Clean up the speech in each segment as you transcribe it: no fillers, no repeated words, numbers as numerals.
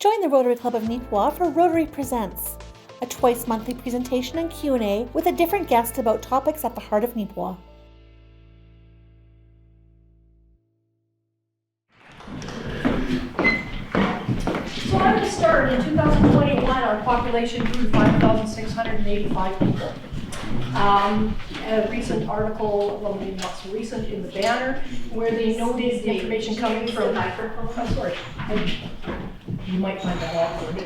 Join the Rotary Club of Neepawa for Rotary Presents, a twice-monthly presentation and Q&A with a different guest about topics at the heart of Neepawa. So I'm going to start. In 2021, our population grew to 5,685 people. A recent article, well, maybe not so recent, in the Banner, where they noted the information coming from. Sorry, you might find that awkward.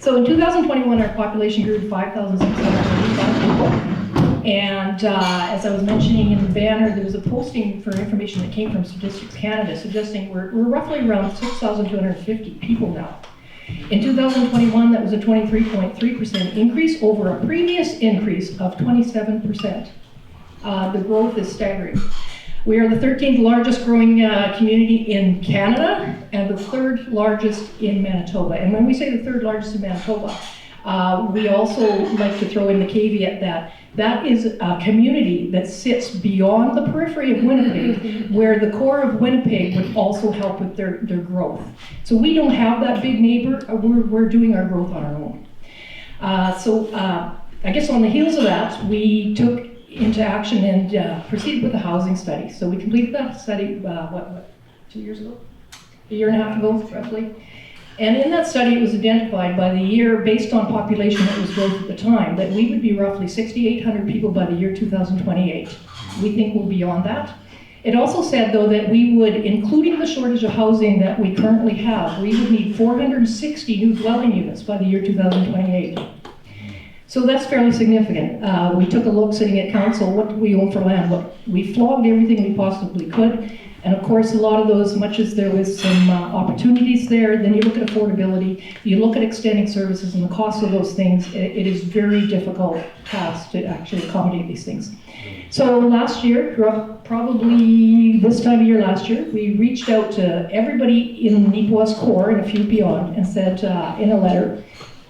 So in 2021, our population grew to 5,685 people. And as I was mentioning in the Banner, there was a posting for information that came from Statistics Canada suggesting we're roughly around 6,250 people now. In 2021, that was a 23.3% increase over a previous increase of 27%. The growth is staggering. We are the 13th largest growing community in Canada and the 3rd largest in Manitoba. And when we say the 3rd largest in Manitoba, we also like to throw in the caveat that that is a community that sits beyond the periphery of Winnipeg, where the core of Winnipeg would also help with their growth. So we don't have that big neighbor, we're doing our growth on our own. I guess on the heels of that, we took into action and proceeded with a housing study. So we completed that study, 2 years ago? A year and a half ago, roughly. And in that study, it was identified by the year, based on population that was growth at the time, that we would be roughly 6,800 people by the year 2028. We think we'll be beyond that. It also said, though, that we would, including the shortage of housing that we currently have, we would need 460 new dwelling units by the year 2028. So that's fairly significant. We took a look sitting at council, what do we own for land? We flogged everything we possibly could. And of course, a lot of those, much as there was some opportunities there, then you look at affordability, you look at extending services and the cost of those things, it is very difficult task to actually accommodate these things. So last year, probably this time of year last year, we reached out to everybody in Neepawa's core and a few beyond and said in a letter,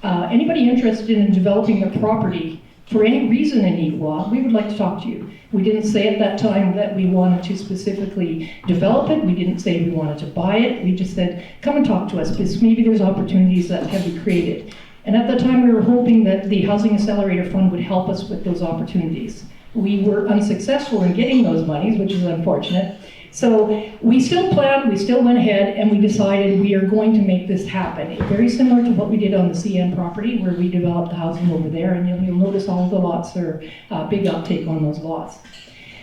anybody interested in developing their property for any reason in Neepawa, we would like to talk to you. We didn't say at that time that we wanted to specifically develop it. We didn't say we wanted to buy it. We just said, come and talk to us, because maybe there's opportunities that can be created. And at that time, we were hoping that the Housing Accelerator Fund would help us with those opportunities. We were unsuccessful in getting those monies, which is unfortunate. So we still planned, we still went ahead, and we decided we are going to make this happen. Very similar to what we did on the CN property, where we developed the housing over there, and you'll notice all of the lots are big uptake on those lots.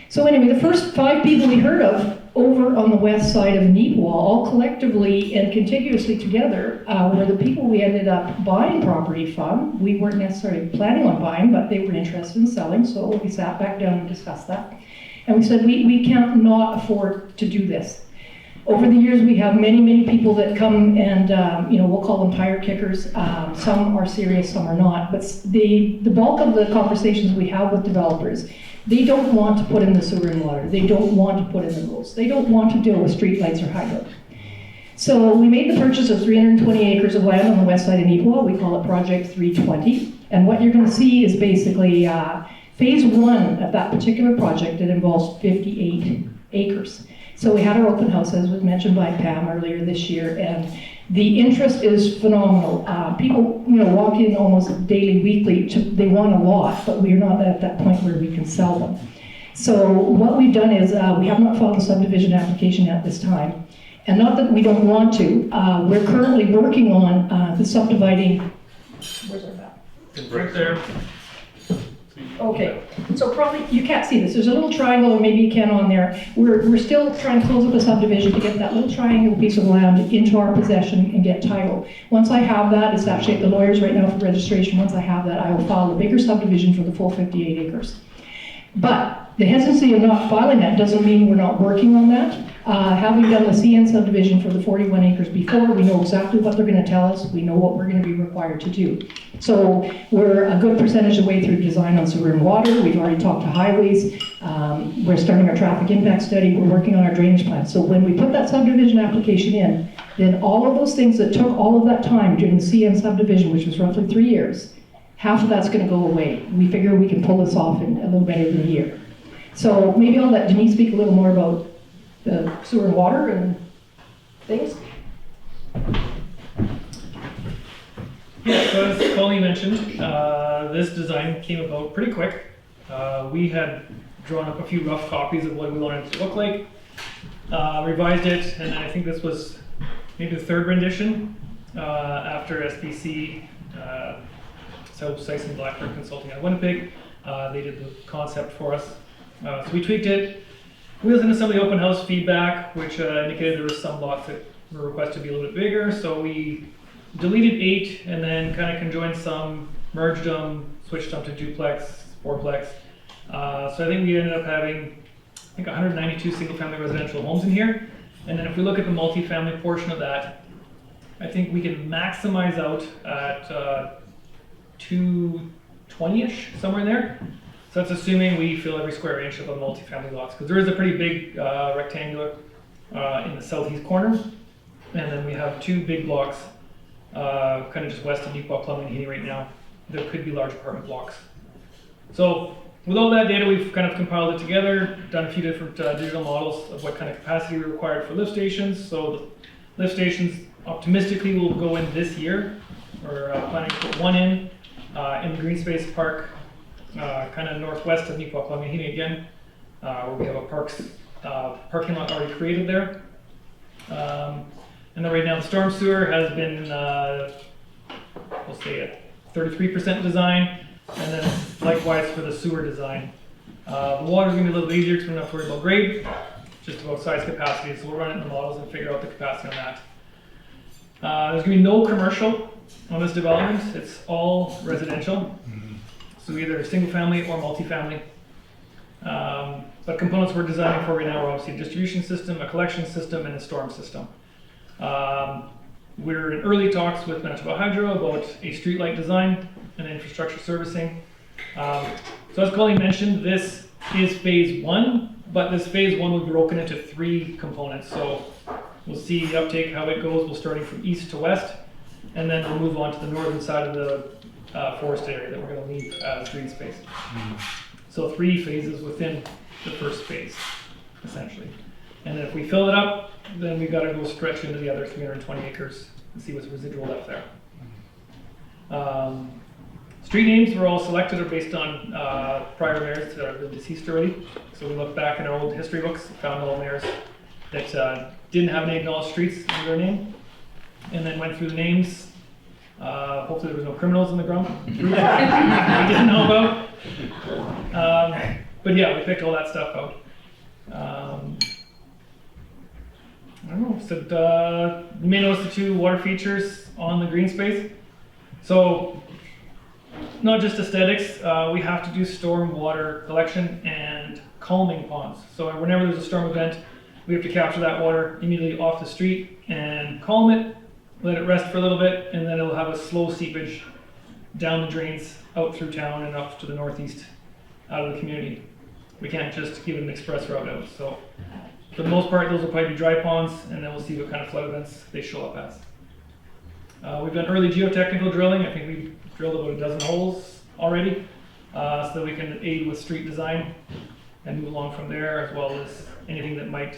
So anyway, the first 5 people we heard of over on the west side of Neepawa, all collectively and contiguously together, were the people we ended up buying property from. We weren't necessarily planning on buying, but they were interested in selling, so we sat back down and discussed that. And we said, we can't not afford to do this. Over the years, we have many, many people that come and, we'll call them tire kickers. Some are serious, some are not. But the bulk of the conversations we have with developers, they don't want to put in the sewer and water. They don't want to put in the roads. They don't want to deal with streetlights or hydro. So we made the purchase of 320 acres of land on the west side of Neepawa. We call it Project 320. And what you're going to see is basically phase 1 of that particular project. It involves 58 acres. So we had our open house, as was mentioned by Pam earlier this year, and the interest is phenomenal. People, walk in almost daily, weekly. They want a lot, but we're not at that point where we can sell them. So what we've done is we have not filed a subdivision application at this time, and not that we don't want to. We're currently working on the subdividing. Where's our map? Right there. Okay, so probably you can't see this. There's a little triangle, or maybe you can on there. We're still trying to close up the subdivision to get that little triangle piece of land into our possession and get title. Once I have that, it's actually at the lawyers right now for registration. Once I have that, I will file a bigger subdivision for the full 58 acres. But the hesitancy of not filing that doesn't mean we're not working on that. Having done the CN subdivision for the 41 acres before, we know exactly what they're going to tell us. We know what we're going to be required to do. So we're a good percentage of the way through design on sewer and water. We've already talked to highways. We're starting our traffic impact study. We're working on our drainage plan. So when we put that subdivision application in, then all of those things that took all of that time during the CN subdivision, which was roughly 3 years, half of that's going to go away. We figure we can pull this off in a little better than a year. So maybe I'll let Denis speak a little more about the sewer and water and things. Colleen mentioned, this design came about pretty quick. We had drawn up a few rough copies of what we wanted it to look like, revised it, and then I think this was maybe the third rendition after SBC, so Sychyshyn Blackburn Consulting out of Winnipeg. They did the concept for us. So we tweaked it. We listened to some of the open house feedback, which indicated there were some lots that were requested to be a little bit bigger. So we deleted 8 and then kind of conjoined some, merged them, switched them to duplex, fourplex. So I think we ended up having, I think 192 single-family residential homes in here. And then if we look at the multifamily portion of that, I think we can maximize out at 220-ish, somewhere in there. So that's assuming we fill every square inch of a multifamily lots, because there is a pretty big rectangular in the southeast corner. And then we have 2 big blocks kind of just west of Neepawa Plumbing and Heating right now. There could be large apartment blocks. So with all that data, we've kind of compiled it together, done a few different digital models of what kind of capacity we required for lift stations. So the lift stations optimistically will go in this year. We're planning to put 1 in the green space park, kind of northwest of Neepawa Plumbing and Heating again, where we have a parking lot already created there. And then right now the storm sewer has been, we'll say a 33% design, and then likewise for the sewer design. The water's gonna be a little easier because we're not worried about grade, just about size capacity, so we'll run it in the models and figure out the capacity on that. There's gonna be no commercial on this development, it's all residential. So either single family or multifamily. But components we're designing for right now are obviously a distribution system, a collection system, and a storm system. We're in early talks with Manitoba Hydro about a streetlight design and infrastructure servicing. So as Colleen mentioned, this is phase 1, but this phase 1 will be broken into 3 components. So we'll see the uptake, how it goes. We'll starting from east to west, and then we'll move on to the northern side of the forest area that we're going to leave as green space. So 3 phases within the first phase, essentially. And then if we fill it up, then we've got to go stretch into the other 320 acres and see what's residual left there. Street names were all selected are based on prior mayors that are deceased already. So we looked back in our old history books, found all mayors that didn't have any acknowledged streets in their name, and then went through the names. Hopefully there was no criminals in the group we didn't know about. But yeah, we picked all that stuff out. I don't know, so you may notice the 2 water features on the green space. So not just aesthetics, we have to do storm water collection and calming ponds. So whenever there's a storm event, we have to capture that water immediately off the street and calm it, let it rest for a little bit, and then it'll have a slow seepage down the drains out through town and up to the northeast out of the community. We can't just give it an express route out. So for the most part, those will probably be dry ponds, and then we'll see what kind of flood events they show up as. We've done early geotechnical drilling. I think we've drilled about a dozen holes already, so that we can aid with street design and move along from there, as well as anything that might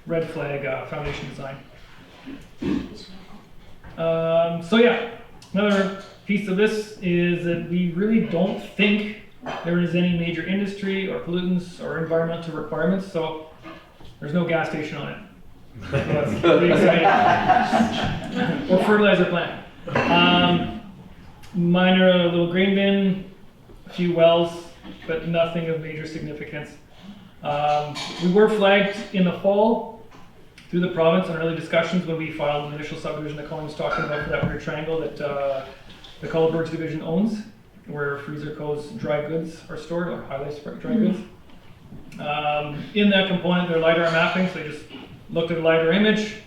red flag foundation design. So yeah, another piece of this is that we really don't think there is any major industry or pollutants or environmental requirements, so there's no gas station on it. So that's pretty exciting. Or fertilizer plant. Minor little grain bin, a few wells, but nothing of major significance. We were flagged in the fall through the province on early discussions when we filed an initial subdivision that Colleen was talking about for that weird triangle that the Culverbergs division owns, where Freezer Co's dry goods are stored, or highlights for dry goods. In that component, they're LiDAR mapping, so they just looked at a LiDAR image,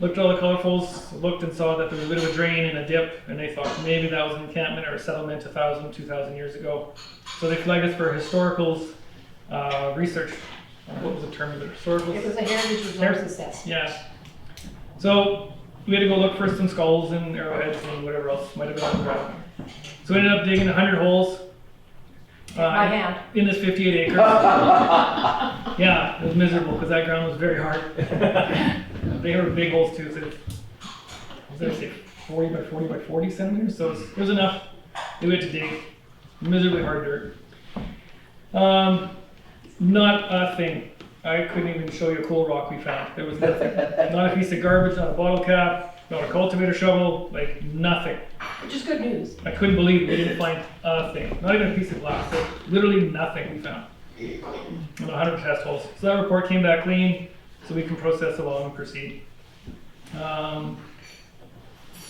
looked at all the colorfuls, looked and saw that there was a bit of a drain and a dip, and they thought maybe that was an encampment or a settlement 1,000, 2,000 years ago. So they flagged us for historicals research. What was the term of it? Historicals? It was a heritage resource assessment. Yeah. So we had to go look for some skulls and arrowheads and whatever else might have been on the ground. So we ended up digging 100 holes. My hand. In this 58 acres. Yeah, it was miserable because that ground was very hard. They were big holes too, so it was, 40 by 40 by 40 centimeters, so it was enough They went to dig miserably hard dirt. Not a thing. I couldn't even show you a cool rock we found. There was nothing. Not a piece of garbage, not a bottle cap, not a cultivator shovel, like nothing. Which is good news. I couldn't believe we didn't find a thing. Not even a piece of glass. Like, literally nothing we found. And 100 test holes. So that report came back clean, so we can process along and proceed.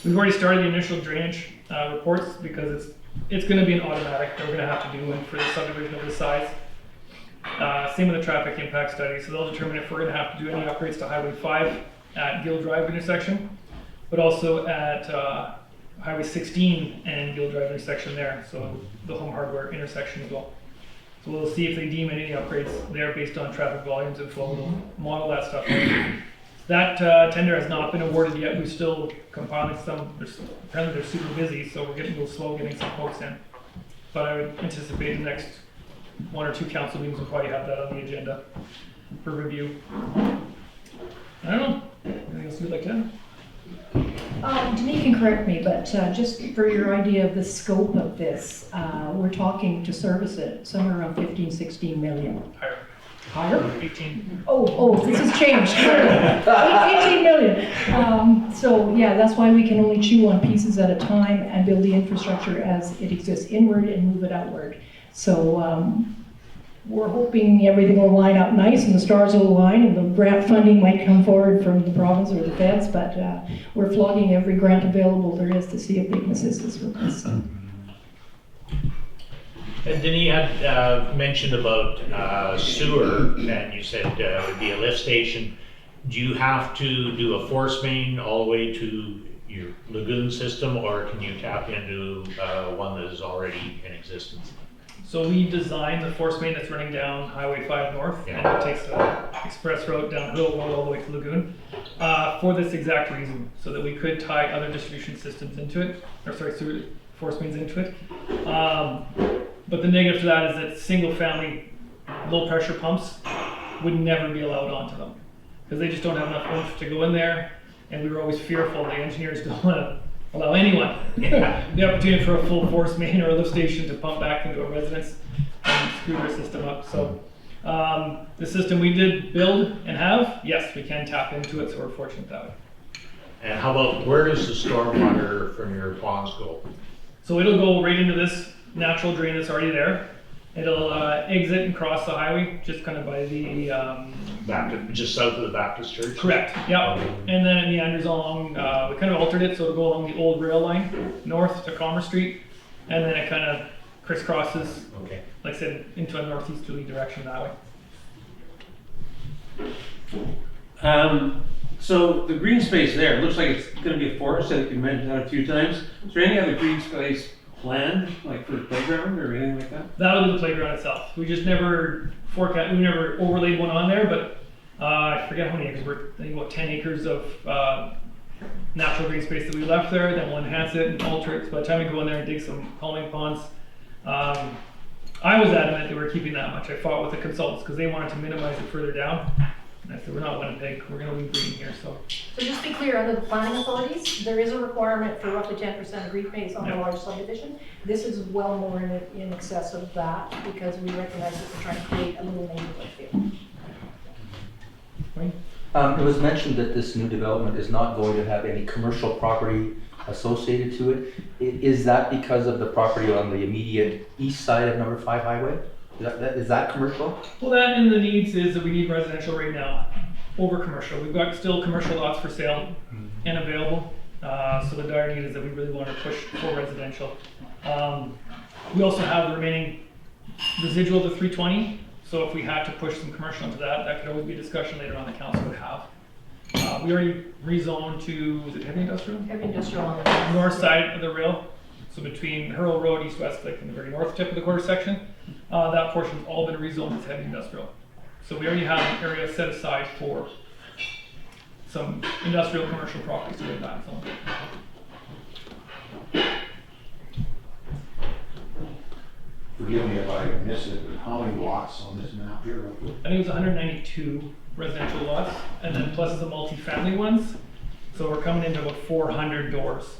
We've already started the initial drainage reports because it's going to be an automatic that we're going to have to do for the subdivision of this size. Same with the traffic impact study. So they'll determine if we're going to have to do any upgrades to Highway 5 at Gill Drive intersection, but also at Highway 16 and Gill Drive intersection there. So the Home Hardware intersection as well. So we'll see if they deem any upgrades there based on traffic volumes and flow. We'll model that stuff. That tender has not been awarded yet. We're still compiling some. Apparently they're super busy, so we're getting a little slow getting some folks in. But I would anticipate the next 1 or 2 council meetings will probably have that on the agenda for review. I don't know. Anything else you'd like to add? Denis can correct me, but just for your idea of the scope of this, we're talking to service it somewhere around 15, 16 million. Higher. Higher? 18. Oh, this has changed. 18 million. So yeah, that's why we can only chew on pieces at a time and build the infrastructure as it exists inward and move it outward. So we're hoping everything will line up nice and the stars will align and the grant funding might come forward from the province or the feds, but we're flogging every grant available there is to see if they can assist us with this. And Denis had mentioned about sewer, and you said it would be a lift station. Do you have to do a force main all the way to your lagoon system, or can you tap into one that is already in existence? So we designed the force main that's running down Highway 5 North, and it takes the express road down Hill Road all the way to Lagoon for this exact reason, so that we could tie other distribution systems into it, or sorry, sewer force mains into it. But the negative to that is that single-family low-pressure pumps would never be allowed onto them because they just don't have enough oomph to go in there, and we were always fearful. The engineers don't want to allow anyone the opportunity for a full force main or a lift station to pump back into a residence and screw their system up. So the system we did build and have, yes, we can tap into it, so we're fortunate that way. And how about, where does the stormwater from your ponds go? So it'll go right into this natural drain that's already there. It'll exit and cross the highway just kind of by the Just south of the Baptist church? correct, yeah. And then it meanders along, we kind of altered it so it'll go along the old rail line north to Commerce Street, and then it kind of crisscrosses, Okay. like I said, into a northeasterly direction that way. So the green space there, it looks like it's going to be a forest. I think you mentioned that a few times. Is there any other green space planned, like for the playground or anything like that? That'll be the playground itself. We just never we never overlaid one on there, but I forget how many acres. We're I think about 10 acres of natural green space that we left there. Then we'll enhance it and alter it. By the time we go in there and dig some calming ponds, I was adamant that we were keeping that much. I fought with the consultants because they wanted to minimize it further down. And I said, we're not Winnipeg, we're going to leave green here. So just to be clear, under the planning authorities, there is a requirement for roughly 10% of green space on a large subdivision. This is well more in excess of that because we recognize that we're trying to create a little neighborhood feel. It was mentioned that this new development is not going to have any commercial property associated to it. Is that because of the property on the immediate east side of number 5 highway? Is that commercial? well, that and the needs is that we need residential right now over commercial. We've got still commercial lots for sale and available. So the dire need is that we really want to push for residential. We also have the remaining residual to 320. So if we had to push some commercial into that, that could always be a discussion later on the council would have. We already rezoned to, is it heavy industrial? Heavy industrial on the North side of the rail. So between Hurl Road, east-west, like in the very north tip of the quarter section, that portion's all been rezoned as heavy industrial. So we already have an area set aside for some industrial commercial properties to go in that zone. Forgive me if I miss it, but how many lots on this map here? I think it was 192 residential lots, and then plus the multi-family ones. So we're coming into about 400 doors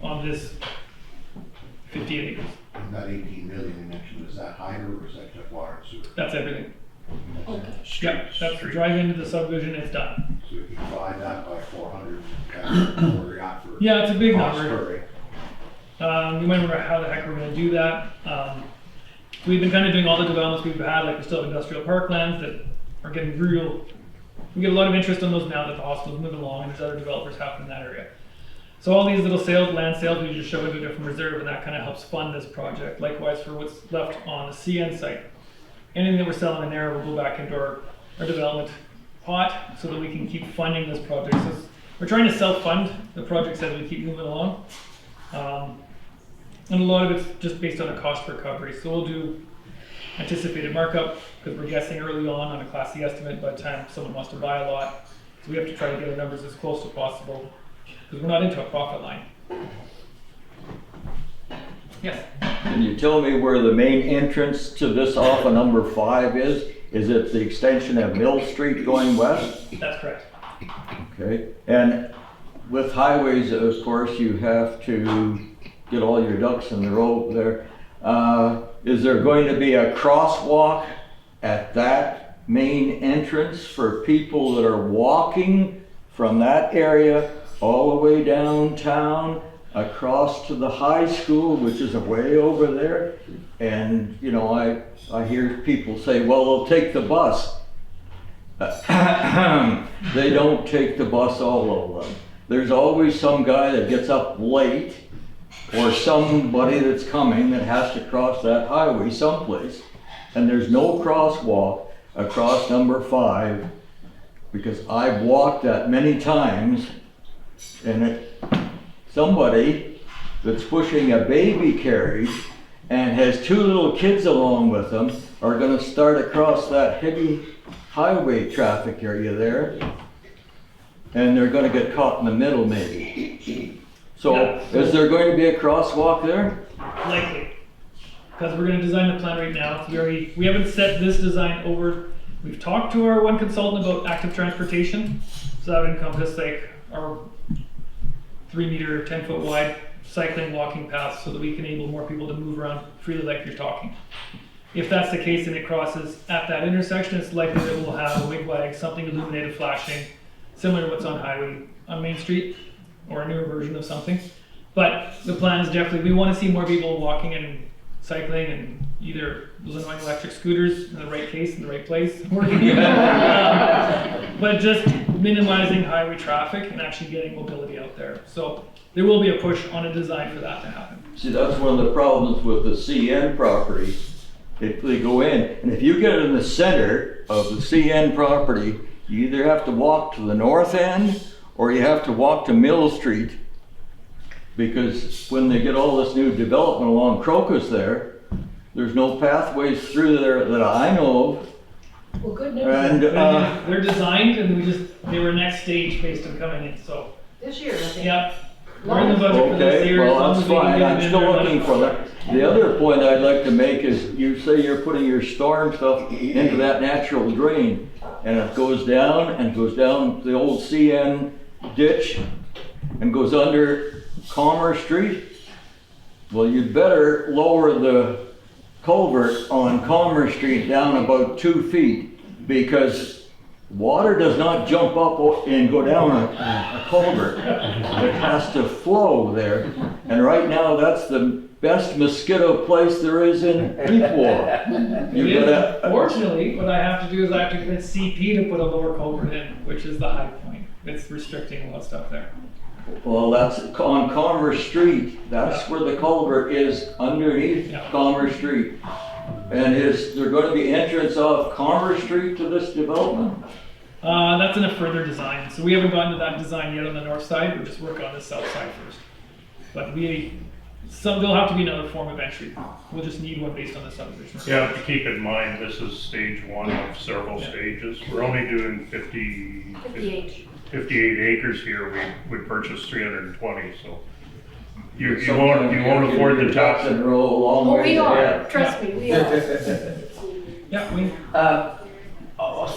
on this 58 acres. And that 18 million you mentioned, is that hydro or is that just water and sewer? That's everything. Okay. Yeah, that's the drive into the subdivision, it's done. So if you divide that by 400, where you're at for. Yeah, it's a big cost number. per acre. You might wonder how the heck we're gonna do that. We've been kind of doing all the developments we've had, like we still have industrial parklands that are getting we get a lot of interest on those now that the hospital's moving along and there's other developers happening in that area. So all these little land sales, we just shove into a different reserve and that kind of helps fund this project. Likewise for what's left on the CN site. Anything that we're selling in there will go back into our development pot so that we can keep funding this project. So we're trying to self-fund the projects as we keep moving along. And a lot of it's just based on a cost recovery. So we'll do anticipated markup because we're guessing early on a Class C estimate by the time someone wants to buy a lot. So we have to try to get our numbers as close as possible because we're not into a profit line. Yes? Can you tell me where the main entrance to this off of number 5 is? Is it the extension of Mill Street going west? That's correct. Okay, and with highways, of course, you have to get all your ducks in a row there. Is there going to be a crosswalk at that main entrance for people that are walking from that area all the way downtown across to the high school, which is way over there? And you know, I hear people say, well, they'll take the bus. They don't take the bus, all of them. There's always some guy that gets up late or somebody that's coming that has to cross that highway someplace. And there's no crosswalk across number 5 because I've walked that many times and somebody that's pushing a baby carriage and has 2 little kids along with them are gonna start across that heavy highway traffic area there, and they're gonna get caught in the middle maybe. So, Yeah. is there going to be a crosswalk there? Likely. Because we're going to design the plan right now. We haven't set this design over. We've talked to our one consultant about active transportation. So that would encompass like our 3-meter, 10-foot wide cycling, walking paths so that we can enable more people to move around freely like you're talking. If that's the case and it crosses at that intersection, it's likely that we'll have a wigwag, something illuminated flashing, similar to what's on Main Street, or a newer version of something. But the plan is definitely, we want to see more people walking and cycling and either those annoying electric scooters in the right case, in the right place, working. But just minimizing highway traffic and actually getting mobility out there. So there will be a push on a design for that to happen. See, that's one of the problems with the CN property. If they go in, and if you get in the center of the CN property, you either have to walk to the north end or you have to walk to Mill Street, because when they get all this new development along Crocus there's no pathways through there that I know of. Well, good news. And They're designed and they were next stage based on coming in, so. This year, I think. Yep. We're in the budget for this okay, year. as long well, as that's we can fine. get it I'm in still there, looking for that. The other point I'd like to make is you say you're putting your storm stuff into that natural drain, and it goes down the old CN ditch and goes under Commerce Street. Well, you'd better lower the culvert on Commerce Street down about 2 feet, because water does not jump up and go down a culvert. It has to flow there. And right now, that's the best mosquito place there is in Neepawa. Fortunately, what I have to do is I have to get CP to put a lower culvert in, which is the high point. It's restricting a lot of stuff there. Well, that's on Commerce Street. That's where the culvert is, underneath Yeah. Commerce Street. And is there going to be entrance off Commerce Street to this development? That's in a further design. So we haven't gotten to that design yet on the north side. We're just working on the south side first. But there'll have to be another form of entry. We'll just need one based on the subdivision. You have to keep in mind, this is stage 1 of several stages. We're only doing 58. 58 acres here. We purchased 320, so you Sometimes won't afford the ducks tax. and roll a long Oh, way we are, ahead. trust me, we are. Yeah,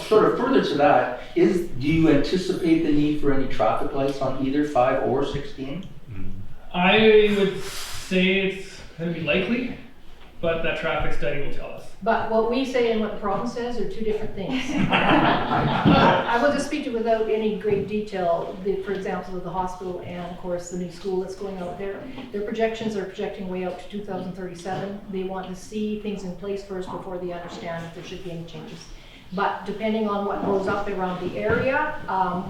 Sort of further to that, do you anticipate the need for any traffic lights on either 5 or 16? I would say it's gonna be likely, but that traffic study will tell us. But what we say and what the province says are two different things. I will just speak to without any great detail, for example, of the hospital and of course the new school that's going out there. Their projections are projecting way out to 2037. They want to see things in place first before they understand if there should be any changes. But depending on what goes up around the area,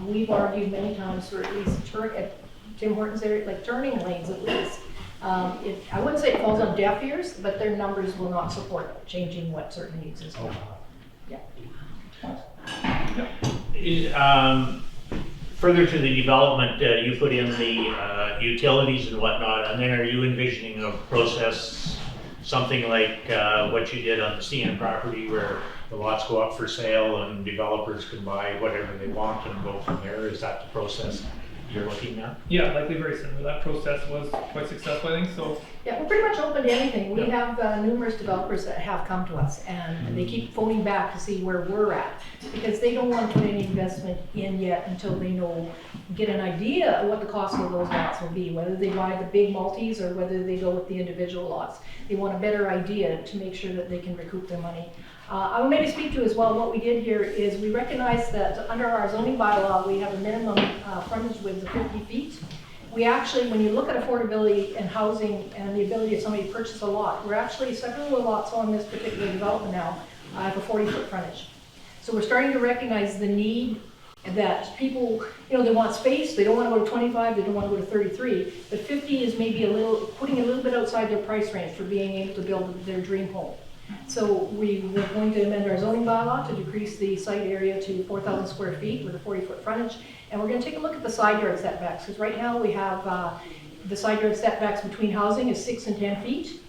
we've argued many times for at least at Tim Hortons area, like turning lanes at least. I wouldn't say it falls on deaf ears, but their numbers will not support changing what certainly exists. Yeah. Further to the development, you put in the utilities and whatnot, and then are you envisioning a process, something like what you did on the CN property where the lots go up for sale and developers can buy whatever they want and go from there? Is that the process you're looking at? Yeah, likely very similar. That process was quite successful, I think, so. Yeah, we're pretty much open to anything. We have numerous developers that have come to us and they keep phoning back to see where we're at because they don't want to put any investment in yet until they get an idea of what the cost of those lots will be, whether they buy the big multis or whether they go with the individual lots. They want a better idea to make sure that they can recoup their money. I will maybe speak to as well, what we did here is we recognize that under our zoning bylaw, we have a minimum frontage width of 50 feet. We actually, when you look at affordability and housing and the ability of somebody to purchase a lot, we're actually, several of the lots on this particular development now have a 40-foot frontage. So we're starting to recognize the need that people, they want space, they don't want to go to 25, they don't want to go to 33, but 50 is maybe putting a little bit outside their price range for being able to build their dream home. So we were going to amend our zoning bylaw to decrease the site area to 4,000 square feet with a 40-foot frontage. And we're going to take a look at the side yard setbacks, because right now we have the side yard setbacks between housing is 6 and 10 feet.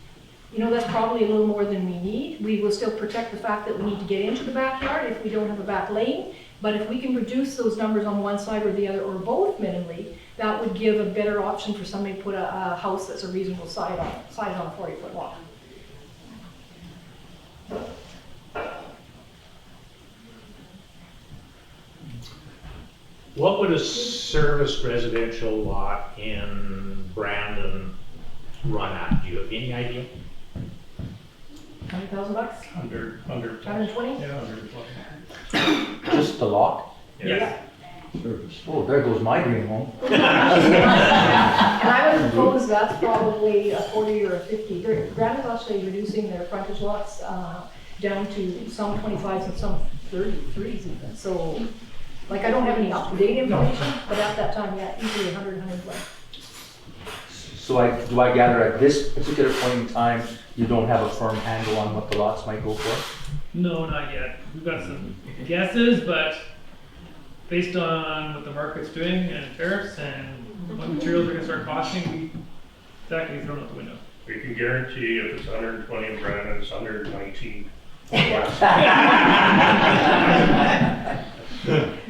That's probably a little more than we need. We will still protect the fact that we need to get into the backyard if we don't have a back lane. But if we can reduce those numbers on one side or the other, or both minimally, that would give a better option for somebody to put a house that's a reasonable size on a 40-foot lot. What would a serviced residential lot in Brandon run at? Do you have any idea? $100,000? Under 120? Yeah, under 20. Just the lot? Yes. Oh, there goes my dream home. And I would propose that's probably a 40 or a 50. Brandon's actually reducing their frontage lots down to some 25s and some 33s even. So, I don't have any up-to-date information, but at that time, yeah, easily 100, 120. So do I gather at this particular point in time, you don't have a firm handle on what the lots might go for? No, not yet. We've got some guesses, but based on what the market's doing and tariffs and what materials are going to start costing, it's actually thrown out the window. We can guarantee if it's 120 in Brandon, it's 119.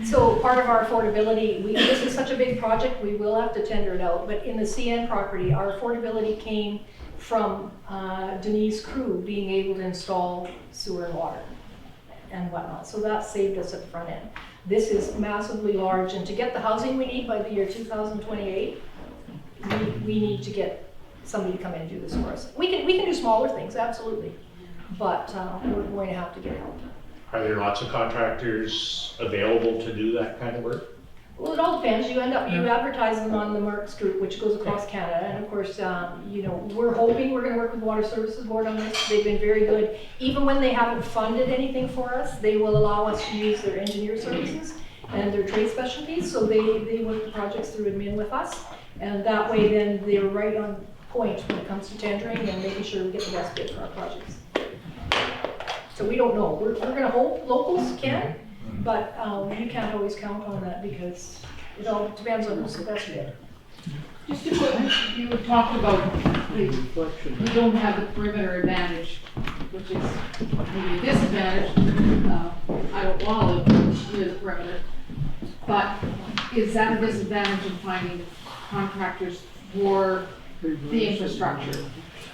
So part of our affordability, this is such a big project, we will have to tender it out, but in the CN property, our affordability came from Denis' crew being able to install sewer and water and whatnot. So that saved us at the front end. This is massively large, and to get the housing we need by the year 2028, we need to get somebody to come in and do this for us. We can do smaller things, absolutely, but we're going to have to get help. Are there lots of contractors available to do that kind of work? Well, it all depends. You advertise them on the Marks group, which goes across Canada, and of course, we're hoping we're going to work with Water Services Board on this. They've been very good. Even when they haven't funded anything for us, they will allow us to use their engineer services and their trade specialties. So they work the projects through admin with us, and that way, then they're right on point when it comes to tendering and making sure we get the best bid for our projects. So we don't know. We're going to hope locals can, but you can't always count on that because it all depends on who's the best bid. Just to put, you talked about we don't have the perimeter advantage, which is maybe a disadvantage. I don't want to live near the perimeter, but is that a disadvantage in finding contractors for the infrastructure?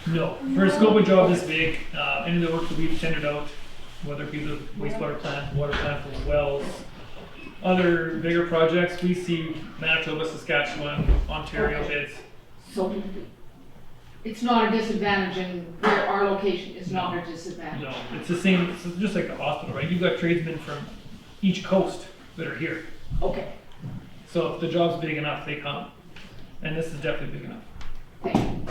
No. For a scope of job this big, any of the work that we've tendered out, whether it be the wastewater plant, water plant for the wells, other bigger projects, we see Manitoba, Saskatchewan, Ontario bids. So it's not a disadvantage and where our location is not a disadvantage. No, it's the same, it's just like the hospital, right? You've got tradesmen from each coast that are here. Okay, So if the job's big enough, they come. And this is definitely big enough. thank you.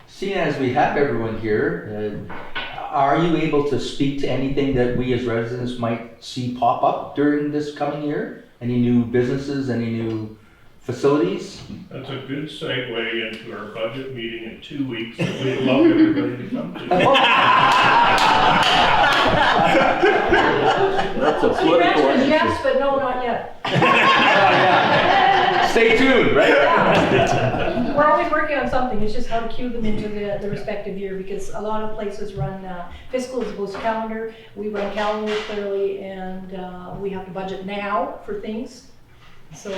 Seeing as we have everyone here, are you able to speak to anything that we as residents might see pop up during this coming year? Any new businesses, any new facilities? That's a good segue into our budget meeting in 2 weeks that we'd love everybody to come to. That's a So the political answer is issue. yes, but no, not yet. Stay tuned, right? We're always working on something, it's just how to cue them into the respective year, because a lot of places run fiscal as opposed to calendar. We run calendar clearly, and we have to budget now for things. So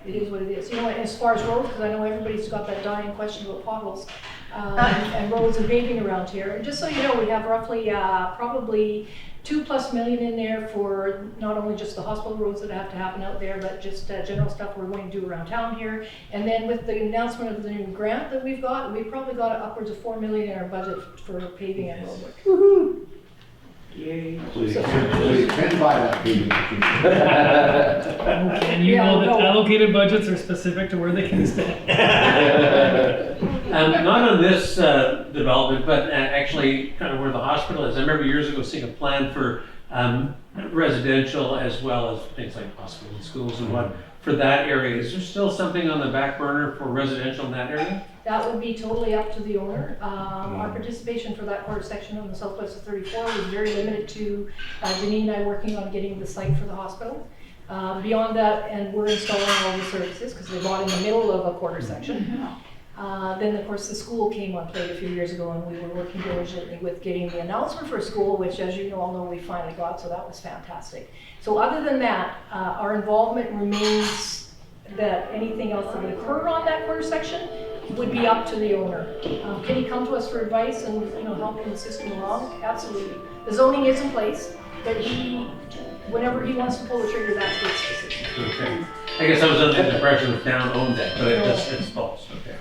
it is what it is. You know, as far as roads, because I know everybody's got that dying question about potholes and roads and paving around here. And just so you know, we have roughly probably $2+ million in there for not only just the hospital roads that have to happen out there, but just general stuff we're going to do around town here. And then with the announcement of the new grant that we've probably got upwards of $4 million in our budget for paving and road work. Woohoo! So you can buy that paving machine. And you Yeah, know that no. allocated budgets are specific to where they can stand. Not on this development, but actually kind of where the hospital is. I remember years ago seeing a plan for residential as well as things like hospital and schools and what for that area. Is there still something on the back burner for residential in that area? That would be totally up to the owner. Our participation for that quarter section on the southwest of 34 was very limited to Denis and I working on getting the site for the hospital. Beyond that, and we're installing all the services because they bought in the middle of a quarter section. Then of course the school came on plate a few years ago, and we were working diligently with getting the announcement for school, which as you all know we finally got, so that was fantastic. So other than that, our involvement remains that anything else that would occur on that quarter section would be up to the owner. Can he come to us for advice and help him assist him along? Absolutely. The zoning is in place, but whenever he wants to pull the trigger, that's his decision. Okay. I guess I was under the impression the town owned that, but it's false. Okay.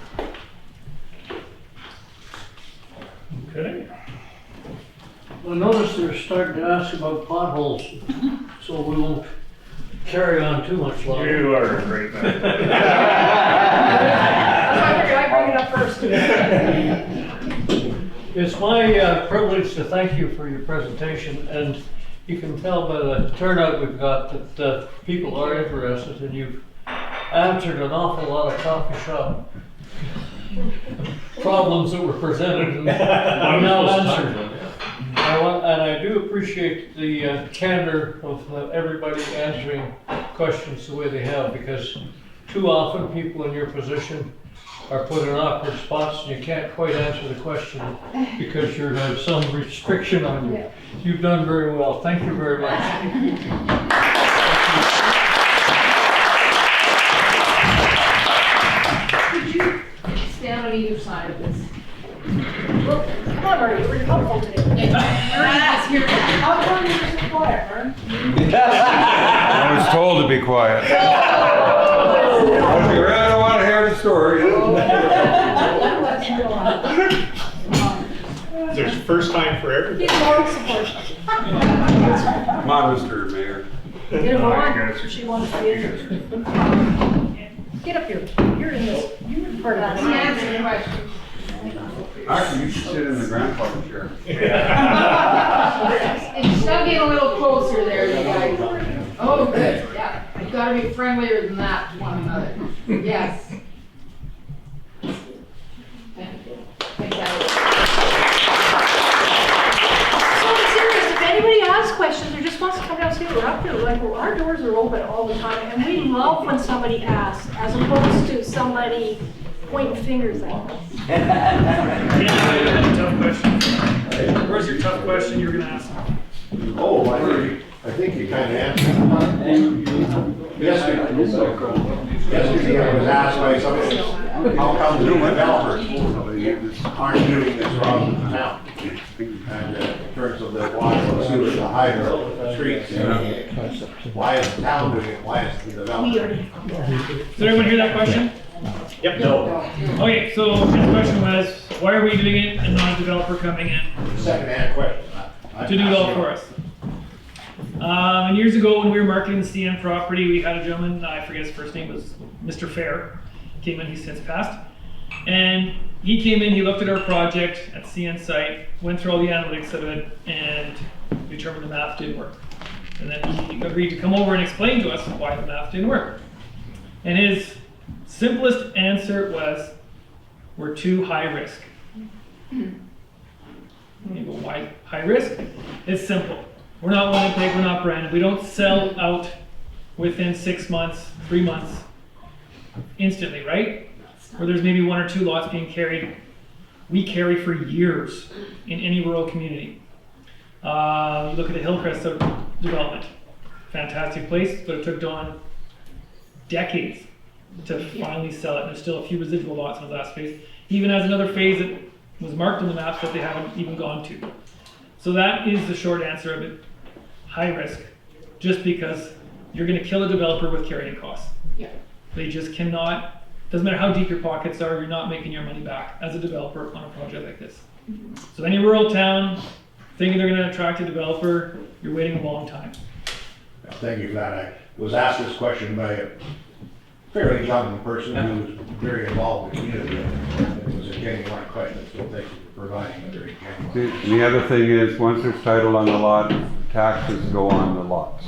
Okay. I noticed they're starting to ask about potholes, so we won't carry on too much longer. You are a great man. I bring it up first. It's my privilege to thank you for your presentation, and you can tell by the turnout we've got that people are interested, and you've answered an awful lot of coffee shop problems that were presented and are now answered. And I do appreciate the candor of everybody answering questions the way they have, because too often people in your position are put in awkward spots and you can't quite answer the question because you have some restriction on you. Yeah. You've done very well. Thank you very much. Could you stand on either side of this? Well, come on, Murray, we're helpful today. How come you're so quiet, Murray? I was told to be quiet. I really don't want to hear the story. There's first time for everybody. He's moral support. Come on, Mr. Mayor. Get him on, she wants to be here. Get up here, you're in this, you're part of He this. answered the question. Actually, you should sit in the grandfather chair. And shove in a little closer there, you guys. Oh, good, yeah. You've got to be friendlier than that to one another. Yes. Thank you. Thank you. So I'm serious, if anybody has questions or just wants to come downstairs, we're up there, like, our doors are open all the time, and we love when somebody asks, as opposed to somebody pointing fingers at us. Tough question. Where's your tough question you were going to ask? Oh, I think you kind of answered it. Yesterday I was asked by somebody, how come new developers aren't doing this rather than the town? And in terms of the water, the sewer, the hydro, the streets, why is the town doing it, why is the developer? Did everyone hear that question? Yep, no. Okay, so his question was, why are we doing it and not a developer coming in Second-hand question. to do it all for us? And years ago, when we were marketing the CN property, we had a gentleman, I forget his first name, was Mr. Fair, came in, he's since passed. And he came in, he looked at our project at CN site, went through all the analytics of it, and determined the math didn't work. And then he agreed to come over and explain to us why the math didn't work. And his simplest answer was, we're too high risk. You go, why high risk? It's simple. We're not Winnipeg, we're not Brandon. We don't sell out within 6 months, 3 months, instantly, right? Where there's maybe 1 or 2 lots being carried. We carry for years in any rural community. You look at the Hillcrest development. Fantastic place, but it took Dawn decades to finally sell it. There's still a few residual lots in the last phase. He even has another phase that was marked on the maps that they haven't even gone to. So that is the short answer of it. High risk, just because you're going to kill a developer with carrying costs. Yeah. They just cannot, doesn't matter how deep your pockets are, you're not making your money back as a developer on a project like this. So any rural town thinking they're going to attract a developer, you're waiting a long time. Thank you for that. I was asked this question by a fairly young person who was very involved in the community. It was a genuine question, so thank you for providing a very genuine. The other thing is, once there's title on the lot, taxes go on the lots.